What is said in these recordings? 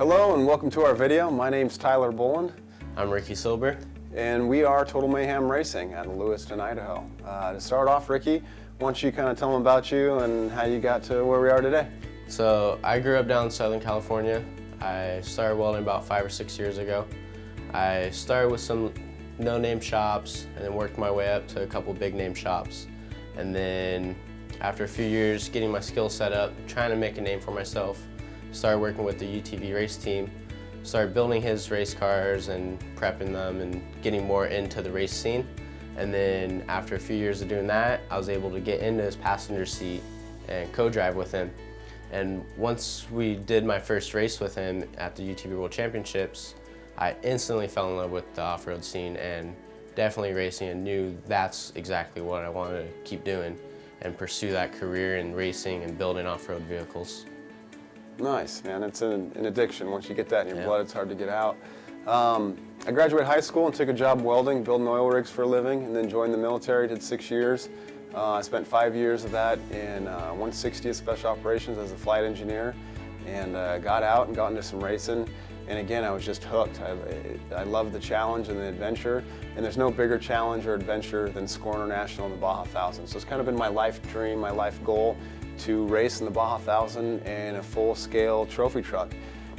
Hello and welcome to our video. My name's Tyler Boland. I'm Ricky Silber. And we are Total Mayhem Racing out of Lewiston, Idaho. To start off, Ricky, why don't you kind of tell them about you and how you got to where we are today? So I grew up down in Southern California. I started welding about 5 or 6 years ago. I started with some no-name shops and then worked my way up to a couple big-name shops. And then after a few years getting my skill set up, trying to make a name for myself, started working with the UTV race team, started building his race cars and prepping them and getting more into the race scene. And then after a few years of doing that, I was able to get into his passenger seat and co-drive with him. And once we did my first race with him at the UTV World Championships, I instantly fell in love with the off-road scene and definitely racing, and knew that's exactly what I wanted to keep doing and pursue that career in racing and building off-road vehicles. Nice, man. It's an addiction. Once you get that in your blood, it's hard to get out. I graduated high school and took a job welding, building oil rigs for a living, and then joined the military, did 6 years. I spent 5 years of that in 160th Special Operations as a flight engineer, and got out and got into some racing. And again, I was just hooked. I love the challenge and the adventure, and there's no bigger challenge or adventure than scoring a national in the Baja 1000. So it's kind of been my life dream, my life goal, to race in the Baja 1000 in a full-scale trophy truck.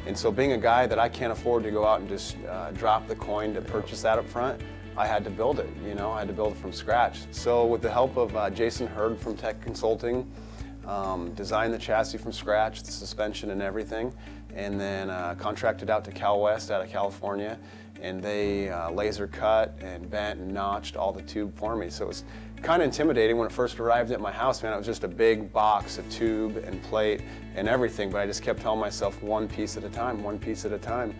And so being a guy that I can't afford to go out and just drop the coin to purchase that up front, I had to build it, you know, I had to build it from scratch. So with the help of Jason Hurd from Tech Consulting, designed the chassis from scratch, the suspension and everything, and then contracted out to Cal West out of California, and they laser cut and bent and notched all the tube for me. So it was kind of intimidating when it first arrived at my house, man. It was just a big box of tube and plate and everything, but I just kept telling myself one piece at a time, one piece at a time.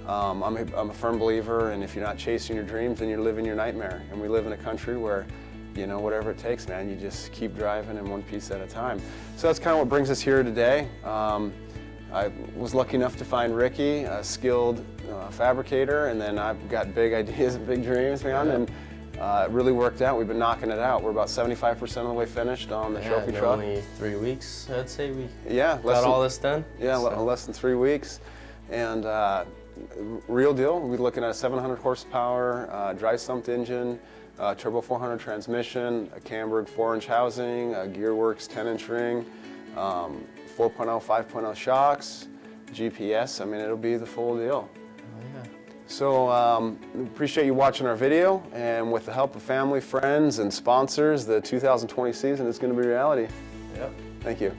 I'm a firm believer, and if you're not chasing your dreams, then you're living your nightmare. And we live in a country where, you know, whatever it takes, man, you just keep driving and one piece at a time. So that's kind of what brings us here today. I was lucky enough to find Ricky, a skilled fabricator, and then I've got big ideas and big dreams, man, and it really worked out. We've been knocking it out. We're about 75% of the way finished on the trophy truck. Only 3 weeks, I'd say we got all this done. Yeah, so. Less than 3 weeks. And real deal, we're looking at a 700 horsepower dry sumped engine, turbo 400 transmission, a cambered 4-inch housing, a Gearworks 10-inch ring, 4.0, 5.0 shocks, GPS. I mean, it'll be the full deal. So appreciate you watching our video, and with the help of family, friends, and sponsors, the 2020 season is going to be reality. Yep. Thank you.